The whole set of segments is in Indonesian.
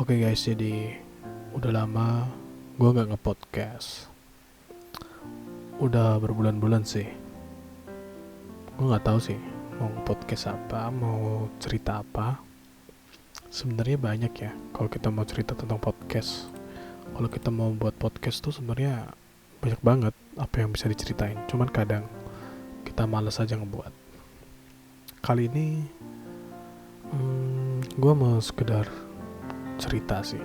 Oke guys, jadi udah lama gue gak nge-podcast. Udah berbulan-bulan sih. Gue gak tahu sih mau nge-podcast apa, mau cerita apa. Sebenarnya banyak ya kalau kita mau cerita tentang podcast. Kalau kita mau buat podcast tuh sebenarnya banyak banget apa yang bisa diceritain. Cuman kadang kita males aja ngebuat. Kali ini gue mau sekedar cerita sih.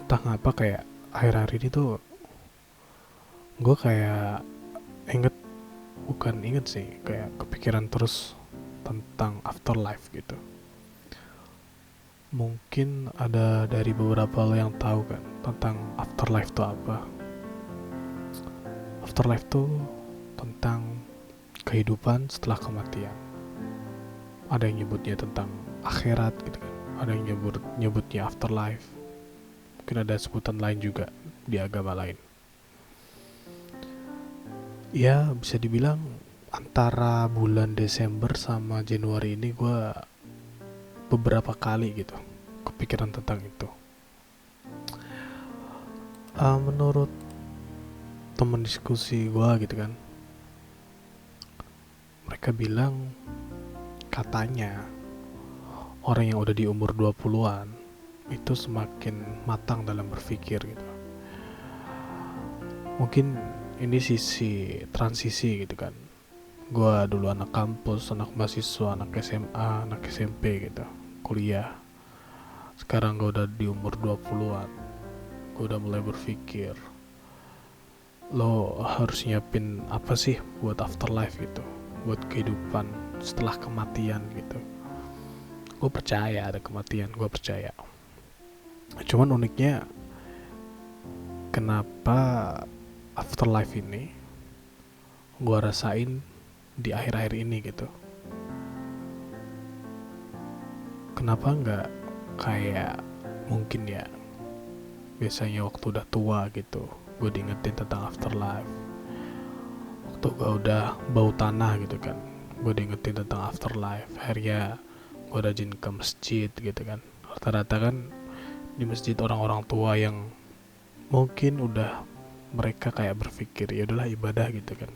Entah ngapa kayak akhir-akhir ini tuh gue kayak inget, bukan inget sih, kayak kepikiran terus tentang afterlife gitu. Mungkin ada dari beberapa lo yang tahu kan tentang afterlife itu apa. Afterlife itu tentang kehidupan setelah kematian. Ada yang nyebutnya tentang akhirat gitu kan, ada yang nyebutnya afterlife. Mungkin ada sebutan lain juga di agama lain. Ya bisa dibilang antara bulan Desember sama Januari ini gue beberapa kali gitu kepikiran tentang itu. Menurut teman diskusi gue gitu kan, mereka bilang katanya orang yang udah di umur 20-an itu semakin matang dalam berpikir gitu. Mungkin ini sisi transisi gitu kan. Gue dulu anak kampus, anak mahasiswa, anak SMA, anak SMP gitu, kuliah. Sekarang gue udah di umur 20-an. Gue udah mulai berpikir, lo harus nyiapin apa sih buat afterlife gitu, buat kehidupan setelah kematian gitu. Gue percaya ada kematian, gue percaya. Cuman uniknya, kenapa afterlife ini gue rasain di akhir-akhir ini gitu. Kenapa nggak kayak mungkin ya biasanya waktu udah tua gitu gue diingetin tentang afterlife. Waktu gue udah bau tanah gitu kan, gue diingetin tentang afterlife. Akhirnya gue rajin ke masjid gitu kan. Rata-rata kan di masjid orang-orang tua yang mungkin udah, mereka kayak berpikir ya udahlah ibadah gitu kan,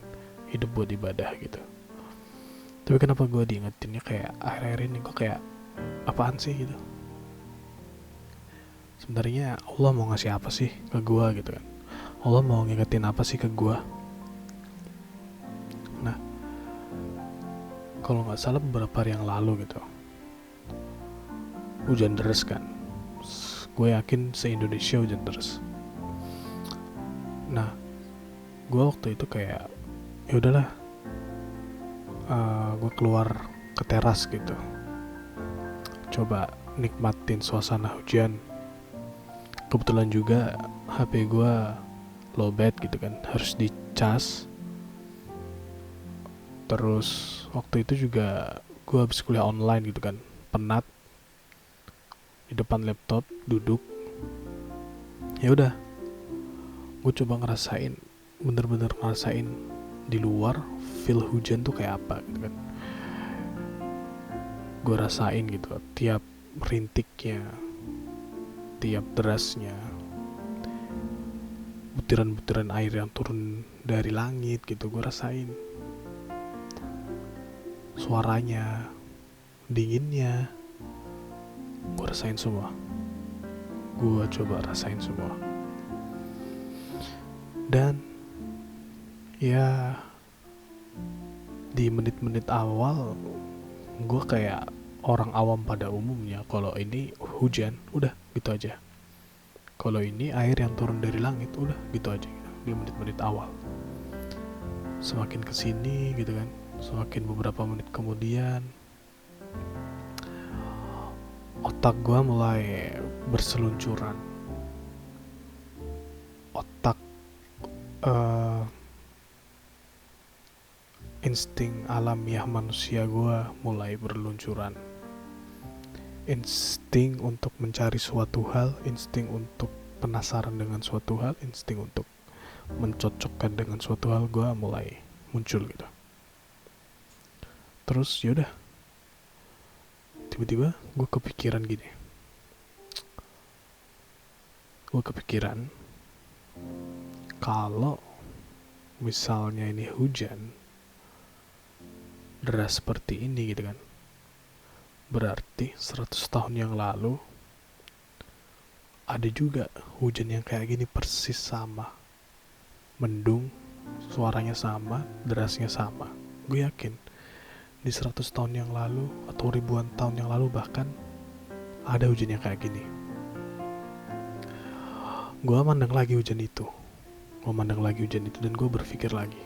hidup buat ibadah gitu. Tapi kenapa gue diingetinnya kayak akhir-akhir ini gue kayak apaan sih gitu. Sebenarnya Allah mau ngasih apa sih ke gue gitu kan. Allah mau ngingetin apa sih ke gue. Nah, kalau nggak salah beberapa hari yang lalu gitu hujan deras kan. Gue yakin se-Indonesia hujan deras. Nah, gue waktu itu kayak ya udahlah, gue keluar ke teras gitu, coba nikmatin suasana hujan. Kebetulan juga HP gue lowbat gitu kan, harus dicas. Terus waktu itu juga gue habis kuliah online gitu kan, penat di depan laptop duduk. Ya udah, gue coba ngerasain, bener-bener ngerasain di luar feel hujan tuh kayak apa gitu kan. Gue rasain gitu tiap rintiknya, tiap derasnya, butiran-butiran air yang turun dari langit gitu. Gue rasain suaranya, dinginnya, gue rasain semua. Gue coba rasain semua. Dan ya di menit-menit awal gue kayak orang awam pada umumnya. Kalau ini hujan udah gitu aja, kalau ini air yang turun dari langit udah gitu aja gitu. Di menit-menit awal, semakin kesini gitu kan, semakin beberapa menit kemudian otak gue mulai berseluncuran. Otak, uh, insting alamiah manusia gue mulai berluncuran. Insting untuk mencari suatu hal, insting untuk penasaran dengan suatu hal, insting untuk mencocokkan dengan suatu hal gue mulai muncul gitu. Terus yaudah, tiba-tiba gue kepikiran gini, gue kepikiran kalau misalnya ini hujan deras seperti ini gitu kan, berarti 100 tahun yang lalu ada juga hujan yang kayak gini persis sama, mendung, suaranya sama, derasnya sama. Gue yakin di 100 tahun yang lalu atau ribuan tahun yang lalu bahkan ada hujan yang kayak gini. Gue mandang lagi hujan itu, dan gue berpikir lagi,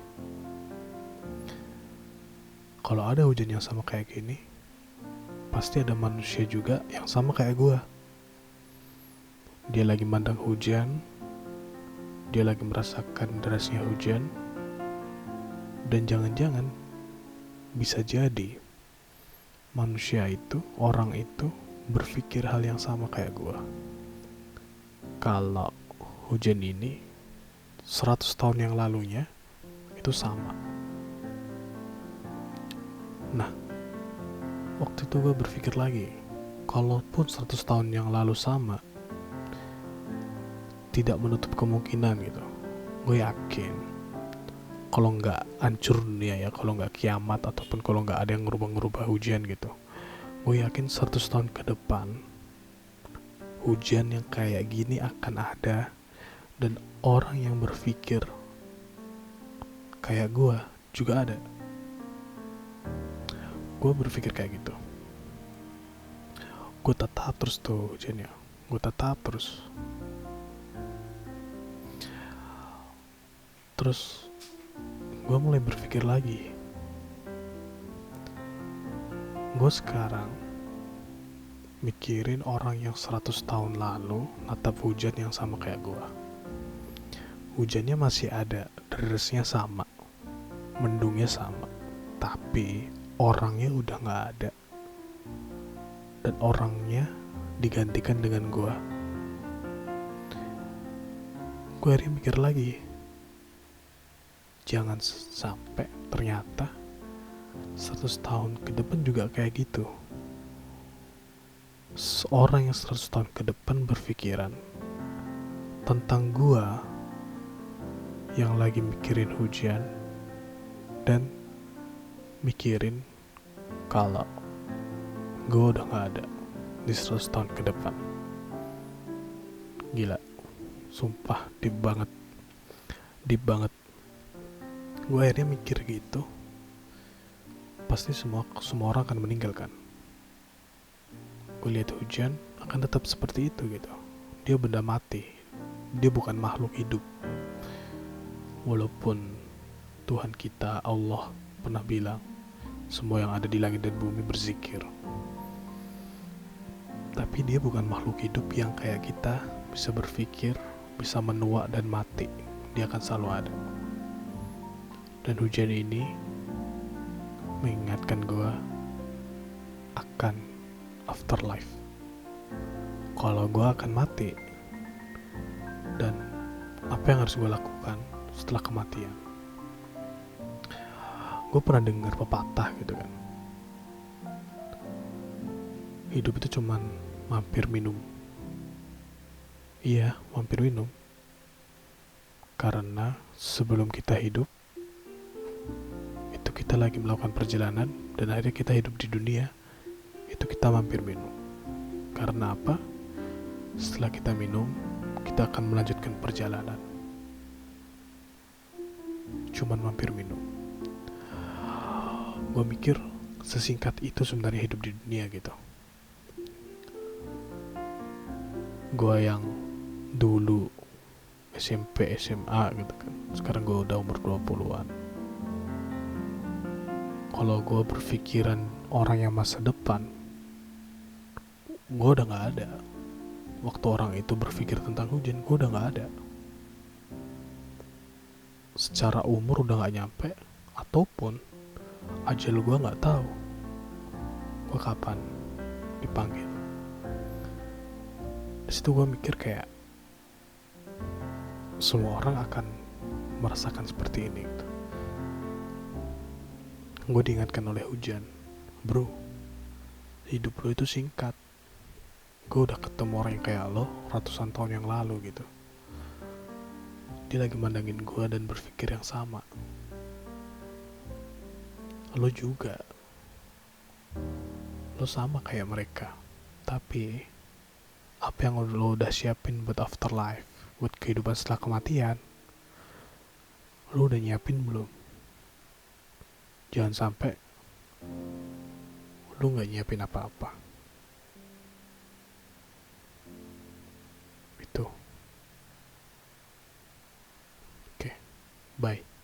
kalau ada hujan yang sama kayak gini, pasti ada manusia juga yang sama kayak gue. Dia lagi mandang hujan, dia lagi merasakan derasnya hujan, dan jangan-jangan bisa jadi manusia itu, orang itu berpikir hal yang sama kayak gue. Kalau hujan ini 100 tahun yang lalunya itu sama. Nah, waktu itu gue berpikir lagi, kalaupun 100 tahun yang lalu sama, tidak menutup kemungkinan gitu. Gue yakin kalau nggak hancur dunia ya, kalau nggak kiamat ataupun kalau nggak ada yang ngerubah-ngerubah hujan gitu, gue yakin 100 tahun ke depan hujan yang kayak gini akan ada, dan orang yang berpikir kayak gue juga ada. Gue berpikir kayak gitu. Gue tetap terus tuh hujannya, gue tetap terus. Terus gue mulai berpikir lagi, gue sekarang mikirin orang yang 100 tahun lalu natap hujan yang sama kayak gue. Hujannya masih ada, derasnya sama, mendungnya sama, tapi orangnya udah gak ada, dan orangnya digantikan dengan gue. Gue akhirnya mikir lagi, jangan sampai ternyata 100 tahun ke depan juga kayak gitu. Seorang yang 100 tahun ke depan berpikiran tentang gua yang lagi mikirin hujan dan mikirin kalau gua udah gak ada di 100 tahun ke depan. Gila, sumpah deep banget. Gue akhirnya mikir gitu, pasti semua orang akan meninggal kan. Gue lihat hujan akan tetap seperti itu gitu. Dia benda mati, dia bukan makhluk hidup. Walaupun Tuhan kita Allah pernah bilang semua yang ada di langit dan bumi berzikir, tapi dia bukan makhluk hidup yang kayak kita bisa berpikir, bisa menua dan mati. Dia akan selalu ada. Dan hujan ini mengingatkan gue akan afterlife. Kalau gue akan mati, dan apa yang harus gue lakukan setelah kematian. Gue pernah dengar pepatah gitu kan, hidup itu cuman mampir minum. Iya, mampir minum. Karena sebelum kita hidup, itu kita lagi melakukan perjalanan, dan akhirnya kita hidup di dunia, itu kita mampir minum. Karena apa? Setelah kita minum, kita akan melanjutkan perjalanan. Cuman mampir minum. Gue mikir sesingkat itu sebenarnya hidup di dunia gitu. Gue yang dulu SMP, SMA gitu kan, sekarang gue udah umur 20-an. Kalau gue berpikiran orang yang masa depan, gue udah gak ada. Waktu orang itu berpikir tentang hujan, gue udah gak ada. Secara umur udah gak nyampe, ataupun ajal gue gak tahu gue kapan dipanggil. Disitu gue mikir kayak semua orang akan merasakan seperti ini gitu. Gue diingatkan oleh hujan, bro, hidup lo itu singkat, gue udah ketemu orang yang kayak lo ratusan tahun yang lalu gitu. Dia lagi mandangin gue dan berpikir yang sama. Lo juga, lo sama kayak mereka. Tapi apa yang lo udah siapin buat afterlife, buat kehidupan setelah kematian, lo udah nyiapin belum? Jangan sampai lo nggak nyiapin apa-apa. Itu. Oke, bye.